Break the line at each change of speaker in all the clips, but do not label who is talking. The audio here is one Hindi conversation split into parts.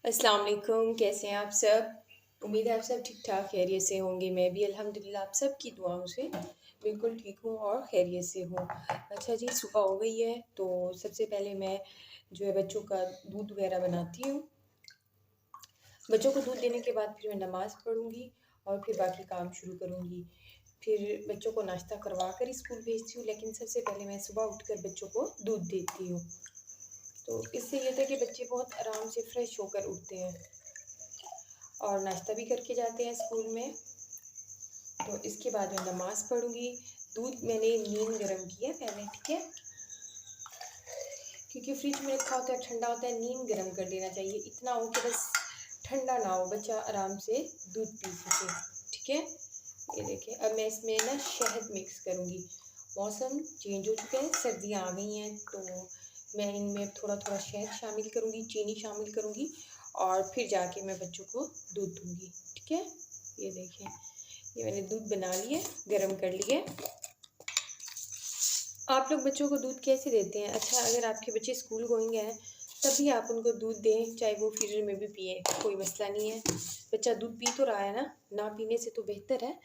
अस्सलाम वालेकुम, कैसे हैं आप सब? उम्मीद है आप सब ठीक-ठाक खैरियत से होंगे। मैं भी अल्हम्दुलिल्लाह आप सब की दुआओं से बिल्कुल ठीक हूँ और खैरियत से हूँ। अच्छा जी, सुबह हो गई है तो सबसे पहले मैं जो है बच्चों का दूध वगैरह बनाती हूँ। बच्चों को दूध देने के बाद फिर मैं नमाज़ पढ़ूँगी और फिर बाकी काम शुरू करूँगी। फिर बच्चों को नाश्ता करवा कर स्कूल भेजती हूँ, लेकिन सबसे पहले मैं सुबह उठकर बच्चों को दूध देती हूँ। तो इससे ये होता है कि बच्चे बहुत आराम से फ्रेश होकर उठते हैं और नाश्ता भी करके जाते हैं स्कूल में। तो इसके बाद मैं नमाज़ पढ़ूँगी। दूध मैंने नीम गरम किया पहले, ठीक है? क्योंकि फ्रिज में रखा होता है ठंडा होता है, नीम गरम कर देना चाहिए। इतना हो कि बस ठंडा ना हो, बच्चा आराम से दूध पी सके, ठीक है? ये देखिए, अब मैं इसमें ना शहद मिक्स करूँगी। मौसम चेंज हो चुका है, सर्दियाँ आ गई हैं, तो मैं इनमें थोड़ा-थोड़ा शहद शामिल करूँगी, चीनी शामिल करूँगी और फिर जाके मैं बच्चों को दूध दूँगी, ठीक है? ये देखिए, ये मैंने दूध बना लिया, गरम कर लिया। आप लोग बच्चों को दूध कैसे देते हैं? अच्छा, अगर आपके बच्चे स्कूल गोइंग हैं, तब भी आप उनको दूध दें, चाहे वो फ्रीज़र में भी पिएँ, कोई मसला नहीं है। बच्चा दूध पी तो रहा है ना पीने से तो बेहतर है।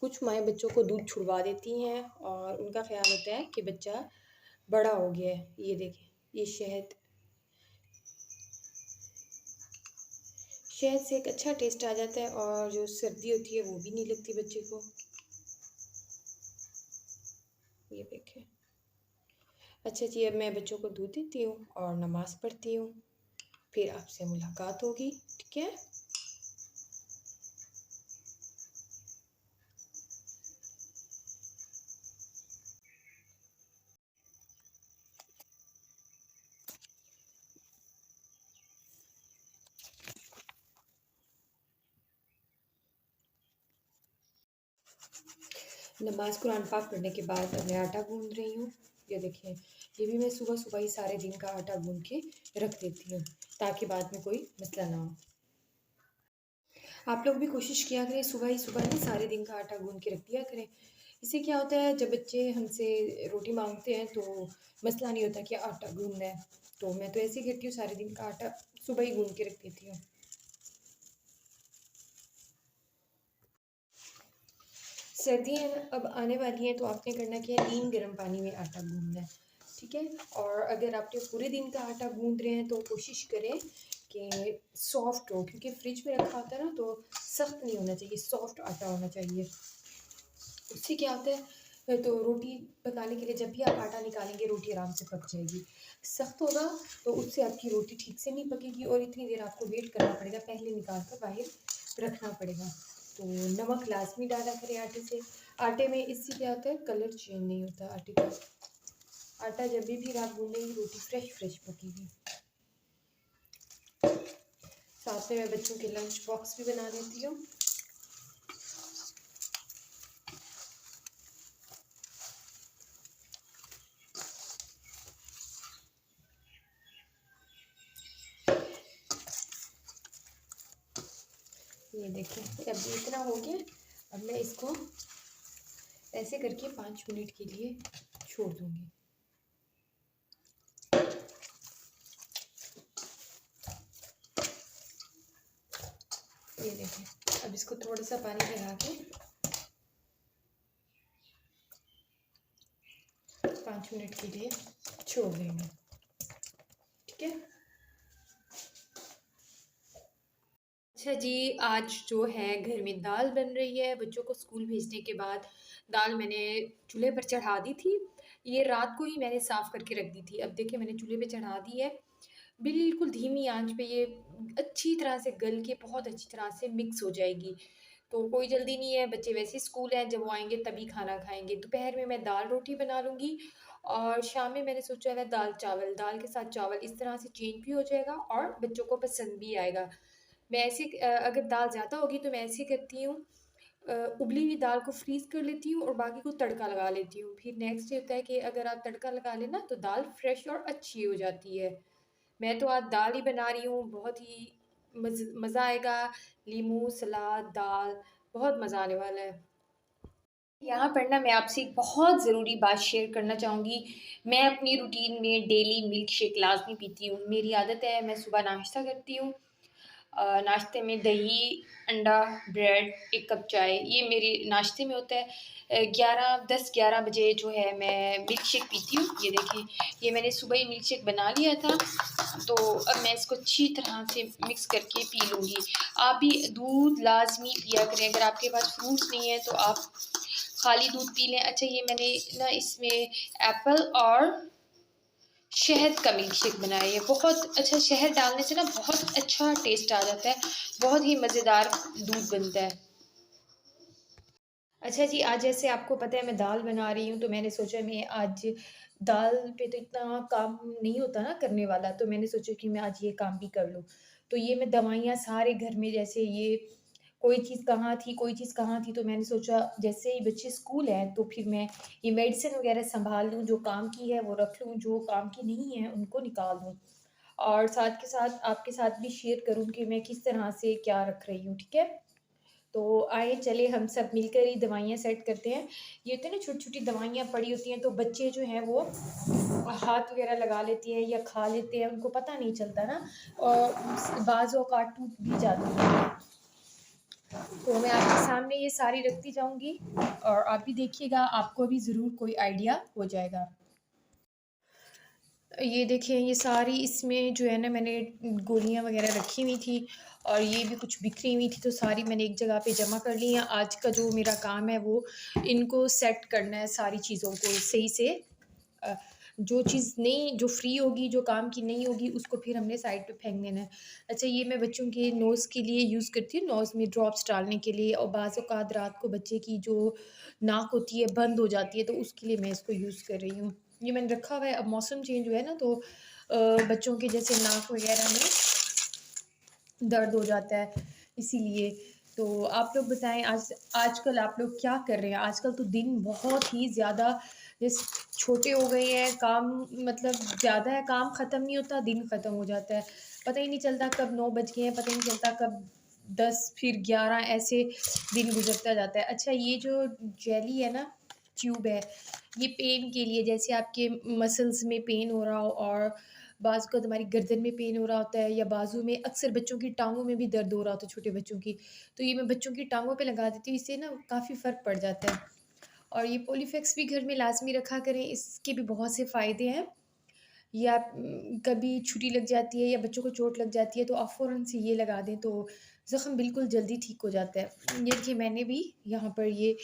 कुछ माएँ बच्चों को दूध छुड़वा देती हैं और उनका ख़्याल होता है कि बच्चा बड़ा हो गया है। ये देखें, ये शहद से एक अच्छा टेस्ट आ जाता है और जो सर्दी होती है, वो भी नहीं लगती बच्चे को। ये देखें। अच्छा जी, अब मैं बच्चों को दूध देती हूँ और नमाज़ पढ़ती हूँ। फिर आपसे मुलाकात होगी, ठीक है? नमाज़ कुरान पाक पढ़ने के बाद अब मैं आटा गूँध रही हूँ। ये देखिए, ये भी मैं सुबह-सुबह ही सारे दिन का आटा गूँध के रख देती हूँ, ताकि बाद में कोई मसला ना हो। आप लोग भी कोशिश किया करें सुबह ही सुबह ना सारे दिन का आटा गूँध के रख दिया करें। इससे क्या होता है, जब बच्चे हमसे रोटी माँगते हैं तो मसला नहीं होता कि आटा गूँधना है। तो मैं तो ऐसे ही करती हूँ, सारे दिन का आटा सुबह ही गूँध के रख देती हूँ। सर्दियाँ अब आने वाली हैं तो आपने करना क्या है, नीम गर्म पानी में आटा गूँधना है, ठीक है? और अगर आपने पूरे दिन का आटा गूँध रहे हैं तो कोशिश करें कि सॉफ्ट हो, क्योंकि फ्रिज में रखा होता है ना तो सख्त नहीं होना चाहिए, सॉफ्ट आटा होना चाहिए। उससे क्या होता है, तो रोटी पकाने के लिए जब भी आप आटा निकालेंगे रोटी आराम से पक जाएगी। सख्त होगा तो उससे आपकी रोटी ठीक से नहीं पकेगी और इतनी देर आपको वेट करना पड़ेगा, पहले निकाल कर बाहर रखना पड़ेगा। तो नमक लाज़मी डाला करें आटे से। आटे में इससे क्या होता है, कलर चेंज नहीं होता आटे का। आटा जब भी आप गूँधेंगी रोटी फ्रेश पकेगी। साथ में मैं बच्चों के लंच बॉक्स भी बना देती हूँ। ये देखिए, अब ये इतना हो गया। अब मैं इसको ऐसे करके 5 मिनट के लिए छोड़ दूँगी। ये देखें, अब इसको थोड़ा-सा पानी लगा के 5 मिनट के लिए छोड़ देंगे, ठीक है? अच्छा जी, आज जो है घर में दाल बन रही है। बच्चों को स्कूल भेजने के बाद दाल मैंने चूल्हे पर चढ़ा दी थी। ये रात को ही मैंने साफ़ करके रख दी थी। अब देखिए मैंने चूल्हे पे चढ़ा दी है। बिल्कुल धीमी आँच पे ये अच्छी तरह से गल के बहुत अच्छी तरह से मिक्स हो जाएगी। तो कोई जल्दी नहीं है, बच्चे वैसे ही स्कूल हैं, जब वो आएँगे तभी खाना खाएँगे। दोपहर में मैं दाल-रोटी बना लूँगी और शाम में मैंने सोचा है दाल-चावल, दाल के साथ चावल, इस तरह से चेंज भी हो जाएगा और बच्चों को पसंद भी आएगा। मैं ऐसे अगर दाल ज़्यादा होगी तो मैं ऐसे करती हूँ, उबली हुई दाल को फ्रीज़ कर लेती हूँ और बाकी को तड़का लगा लेती हूँ। फिर नेक्स्ट ये होता है कि अगर आप तड़का लगा लें ना तो दाल फ्रेश और अच्छी हो जाती है। मैं तो आज दाल ही बना रही हूँ, बहुत ही मज़ा आएगा। लीमू, सलाद, दाल, बहुत मज़ा आने वाला है। यहाँ पर ना मैं आपसे एक बहुत ज़रूरी बात शेयर करना चाहूँगी। मैं अपनी रूटीन में डेली मिल्क शेक लाज़मी पीती हूँ। मेरी आदत है, मैं सुबह नाश्ता करती हूँ नाश्ते में दही, अंडा, ब्रेड, 1 कप चाय, ये मेरे नाश्ते में होता है। 10-11 बजे जो है मैं मिल्क शेक पीती हूँ। ये देखें, ये मैंने सुबह ही मिल्क शेक बना लिया था, तो अब मैं इसको अच्छी तरह से मिक्स करके पी लूँगी। आप भी दूध लाज़मी पिया करें, अगर आपके पास फ्रूट्स नहीं है तो आप खाली दूध पी लें। अच्छा, ये मैंने ना इसमें एप्पल और शहद का मिल्क शेक बनाया है। बहुत अच्छा, शहद डालने से ना बहुत अच्छा टेस्ट आ जाता है, बहुत ही मज़ेदार दूध बनता है। अच्छा जी, आज जैसे आपको पता है मैं दाल बना रही हूँ, तो मैंने सोचा मैं आज दाल पे तो इतना काम नहीं होता ना करने वाला, तो मैंने सोचा कि मैं आज ये काम भी कर लूँ। तो ये मैं दवाइयाँ सारे घर में, जैसे ये कोई चीज़ कहाँ थी, कोई चीज़ कहाँ थी, तो मैंने सोचा जैसे ही बच्चे स्कूल हैं, तो फिर मैं ये मेडिसिन वग़ैरह सँभाल लूँ, जो काम की है वो रख लूँ, जो काम की नहीं है उनको निकाल दूँ। और साथ के साथ आपके साथ भी शेयर करूँ कि मैं किस तरह से क्या रख रही हूँ, ठीक है? तो आइए चलिए हम सब मिलकर ही दवाइयाँ सेट करते हैं। ये होता है ना, छोटी-छोटी दवाइयाँ पड़ी होती हैं, तो बच्चे जो हैं वो हाथ वग़ैरह लगा लेते हैं या खा लेते हैं, उनको पता नहीं चलता ना, और बाज़ औक़ात टूट भी जाती है। तो मैं आपके सामने ये सारी रखती जाऊँगी और आप भी देखिएगा, आपको भी ज़रूर कोई आइडिया हो जाएगा। ये देखिए, ये सारी इसमें जो है ना, मैंने गोलियाँ वग़ैरह रखी हुई थी और ये भी कुछ बिखरी हुई थी, तो सारी मैंने एक जगह पे जमा कर ली हैं। आज का जो मेरा काम है वो इनको सेट करना है, सारी चीज़ों को सही से। अ, जो चीज़ नहीं, जो फ्री होगी, जो काम की नहीं होगी, उसको फिर हमने साइड पे फेंक देना है। अच्छा, ये मैं बच्चों के नोज़ के लिए यूज़ करती हूँ, नोज़ में ड्रॉप्स डालने के लिए, और बाज़ औक़ात रात को बच्चे की जो नाक होती है बंद हो जाती है, तो उसके लिए मैं इसको यूज़ कर रही हूँ। ये मैंने रखा हुआ है, अब मौसम चेंज हुआ है ना, तो बच्चों के जैसे नाक वग़ैरह में दर्द हो जाता है, इसीलिए। तो आप लोग बताएँ, आजकल आप लोग क्या कर रहे हैं? आजकल तो दिन बहुत ही ज़्यादा जैसे छोटे हो गए हैं, काम मतलब ज़्यादा है, काम ख़त्म नहीं होता, दिन ख़त्म हो जाता है। पता ही नहीं चलता कब 9 बज गए हैं, पता ही नहीं चलता कब 10 फिर 11, ऐसे दिन गुज़रता जाता है। अच्छा, ये जो जेली है ना, ट्यूब है, ये पेन के लिए, जैसे आपके मसल्स में पेन हो रहा हो और बाज़ अक़्क़त हमारी गर्दन में पेन हो रहा होता है या बाजू में, अक्सर बच्चों की टाँगों में भी दर्द हो रहा होता है, छोटे बच्चों की। तो ये मैं बच्चों की टाँगों पे लगा देती हूँ, इससे ना काफ़ी फ़र्क पड़ जाता है। और ये पॉलीफेक्स भी घर में लाज़मी रखा करें, इसके भी बहुत से फ़ायदे हैं। या कभी छुरी लग जाती है या बच्चों को चोट लग जाती है, तो आप फ़ौरन से ये लगा दें, तो ज़ख्म बिल्कुल जल्दी ठीक हो जाता है। ये देखिए, मैंने भी यहाँ पर ये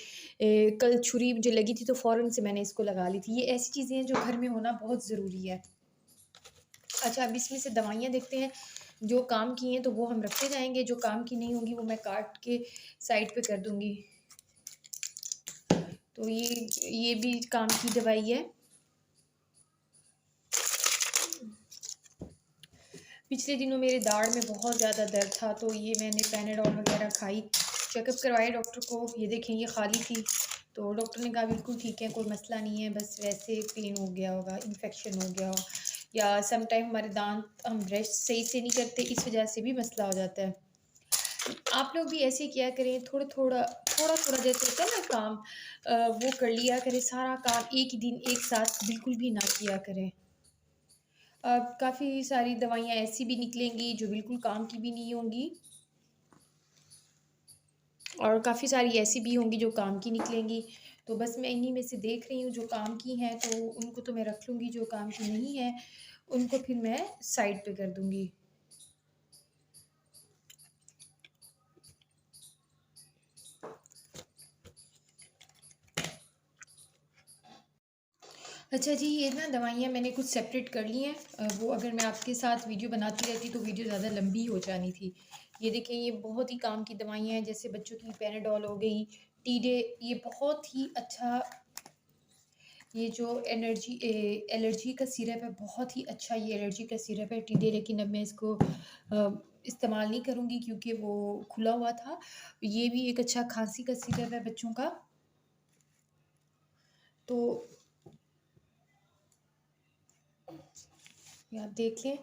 कल छुरी मुझे लगी थी, तो फ़ौरन से मैंने इसको लगा ली थी। ये ऐसी चीज़ें हैं जो घर में होना बहुत ज़रूरी है। अच्छा, अब इसमें से दवाइयाँ देखते हैं, जो काम की हैं तो वो हम रखते जाएँगे, जो काम की नहीं होंगी वो मैं काट के साइड पे कर दूँगी। तो ये भी काम की दवाई है। पिछले दिनों मेरे दाढ़ में बहुत ज़्यादा दर्द था, तो ये मैंने पैनाडॉल वग़ैरह खाई, चेकअप करवाया डॉक्टर को। ये देखें, ये खाली थी, तो डॉक्टर ने कहा बिल्कुल ठीक है, कोई मसला नहीं है, बस वैसे पेन हो गया होगा, इन्फेक्शन हो गया हो, या सम टाइम हमारे दाँत हम ब्रश सही से नहीं करते, इस वजह से भी मसला हो जाता है। आप लोग भी ऐसे ही किया करें, थोड़ा-थोड़ा जैसे होता है ना काम, वो कर लिया करें, सारा काम एक ही दिन एक साथ बिल्कुल भी ना किया करें। काफ़ी सारी दवाइयाँ ऐसी भी निकलेंगी जो बिल्कुल काम की भी नहीं होंगी, और काफ़ी सारी ऐसी भी होंगी जो काम की निकलेंगी। तो बस मैं इन्हीं में से देख रही हूँ, जो काम की हैं तो उनको तो मैं रख लूँगी, जो काम की नहीं है उनको फिर मैं साइड पे कर दूँगी। अच्छा जी, ये ना दवाइयाँ मैंने कुछ सेपरेट कर ली हैं। वो अगर मैं आपके साथ वीडियो बनाती रहती तो वीडियो ज़्यादा लंबी हो जानी थी। ये देखें, ये बहुत ही काम की दवाइयाँ हैं, जैसे बच्चों की पैराडॉल हो गई, टीडे, ये बहुत ही अच्छा। ये जो एलर्जी का सिरप है, बहुत ही अच्छा ये एलर्जी का सिरप है टीडे, लेकिन अब मैं इसको इस्तेमाल नहीं करूँगी क्योंकि वो खुला हुआ था। ये भी एक अच्छा खाँसी का सिरप है बच्चों का। तो ये आप देख लें।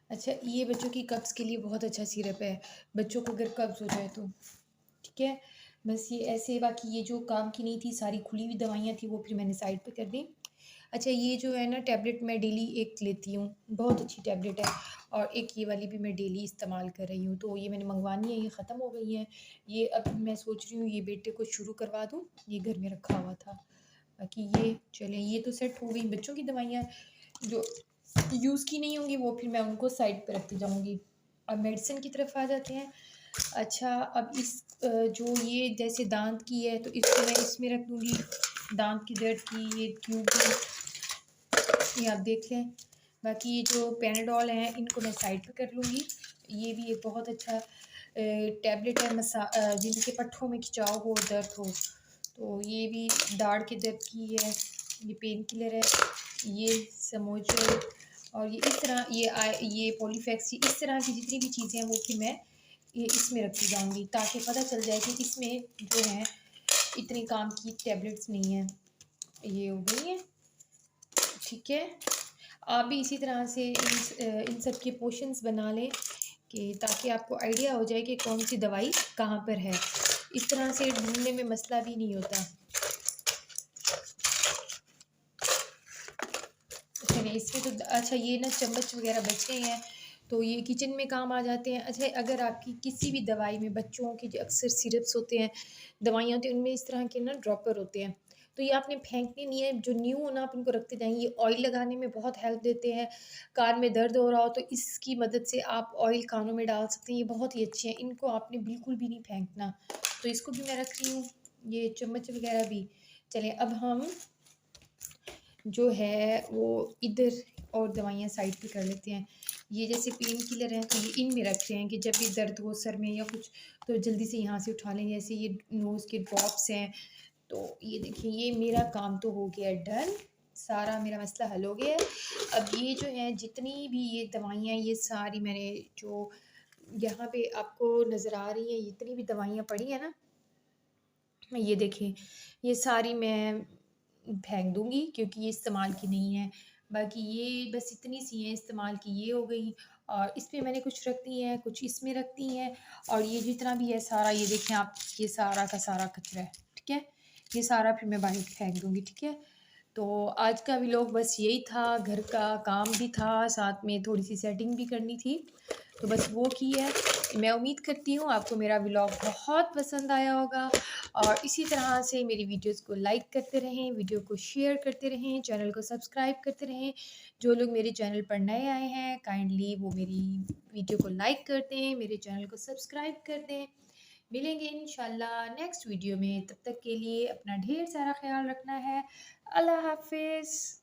अच्छा, ये बच्चों की कब्ज़ के लिए बहुत अच्छा सिरप है, बच्चों को अगर कब्ज़ हो जाए तो, ठीक है? बस ये ऐसे, बाकी ये जो काम की नहीं थी, सारी खुली हुई दवाइयाँ थी, वो फिर मैंने साइड पे कर दी। अच्छा, ये जो है ना टैबलेट मैं डेली एक लेती हूँ, बहुत अच्छी टैबलेट है, और एक ये वाली भी मैं डेली इस्तेमाल कर रही हूँ, तो ये मैंने मँगवानी है, ये ख़त्म हो गई हैं। ये अब मैं सोच रही हूँ ये बेटे को शुरू करवा दूँ, ये घर में रखा हुआ था। बाकी ये चलें, ये तो सेट हो गई बच्चों की दवाइयाँ, जो यूज़ की नहीं होंगी वो फिर मैं उनको साइड पे रखती जाऊँगी। अब मेडिसिन की तरफ आ जाते हैं। अच्छा, अब जो ये जैसे दाँत की है तो इसको मैं इसमें रख दूँगी, दाँत की दर्द की ये ट्यूब है, ये आप देख लें। बाकी ये जो पैनाडॉल हैं इनको मैं साइड पे कर लूँगी। ये भी एक बहुत अच्छा टैबलेट है, जिनके पट्ठों में खिंचाव हो, दर्द हो, तो ये भी दाढ़ के दर्द की है, ये पेन किलर है, ये समोजल, और ये इस तरह ये पॉलीफैक्स, इस तरह की जितनी भी चीज़ें हैं वो फिर मैं ये इसमें रखती जाऊँगी, ताकि पता चल जाए कि इसमें जो है इतने काम की टैबलेट्स नहीं हैं। ये हो गई हैं, ठीक है। आप भी इसी तरह से इन सब के पोर्शंस बना लें, कि ताकि आपको आइडिया हो जाए कि कौन सी दवाई कहाँ पर है। इस तरह से ढूँढने में मसला भी नहीं होता। चलिए, इसमें तो अच्छा ये ना चम्मच वग़ैरह बच गए हैं, तो ये किचन में काम आ जाते हैं। अच्छा, अगर आपकी किसी भी दवाई में बच्चों के जो अक्सर सिरप्स होते हैं, दवाइयाँ होती हैं, उनमें इस तरह के ना ड्रॉपर होते हैं, तो ये आपने फेंकने नहीं है, जो न्यू हो ना आप उनको रखते जाएँ। ये ऑयल लगाने में बहुत हेल्प देते हैं। कान में दर्द हो रहा हो तो इसकी मदद से आप ऑयल कानों में डाल सकते हैं, ये बहुत ही अच्छे हैं। इनको आपने बिल्कुल भी नहीं फेंकना। तो इसको भी मैं रख रही हूँ, ये चम्मच वग़ैरह भी। चलें, अब हम जो है वो इधर और दवाइयाँ साइड पे कर लेते हैं। ये जैसे पेन किलर हैं तो ये इनमें रखते हैं कि जब भी दर्द हो सर में या कुछ, तो जल्दी से यहाँ से उठा लें। जैसे ये नोज़ के ड्रॉप्स हैं, तो ये देखिए ये मेरा काम तो हो गया डन, सारा मेरा मसला हल हो गया है। अब ये जो है जितनी भी ये दवाइयाँ, ये सारी मैंने जो यहाँ पे आपको नज़र आ रही हैं, जितनी भी दवाइयाँ पड़ी हैं ना, ये देखिए, ये सारी मैं फेंक दूँगी क्योंकि ये इस्तेमाल की नहीं है। बाकी ये बस इतनी सी हैं इस्तेमाल की, ये हो गई, और इसमें मैंने कुछ रख दी हैं, कुछ इसमें रख दी हैं, और ये जितना भी है सारा ये देखें आप, ये सारा का सारा कचरा है, ठीक है? ये सारा फिर मैं बाहर फेंक दूँगी, ठीक है? तो आज का व्लॉग बस यही था, घर का काम भी था, साथ में थोड़ी-सी सेटिंग भी करनी थी, तो बस वो की है। मैं उम्मीद करती हूँ आपको मेरा व्लॉग बहुत पसंद आया होगा, और इसी तरह से मेरी वीडियोज़ को लाइक करते रहें, वीडियो को शेयर करते रहें, चैनल को सब्सक्राइब करते रहें। जो लोग मेरे चैनल पर नए आए हैं, काइंडली वो मेरी वीडियो को लाइक कर दें, मेरे चैनल को सब्सक्राइब कर दें। मिलेंगे इंशाल्लाह नेक्स्ट वीडियो में, तब तक के लिए अपना ढेर सारा ख़्याल रखना है। अल्लाह हाफ़िज़।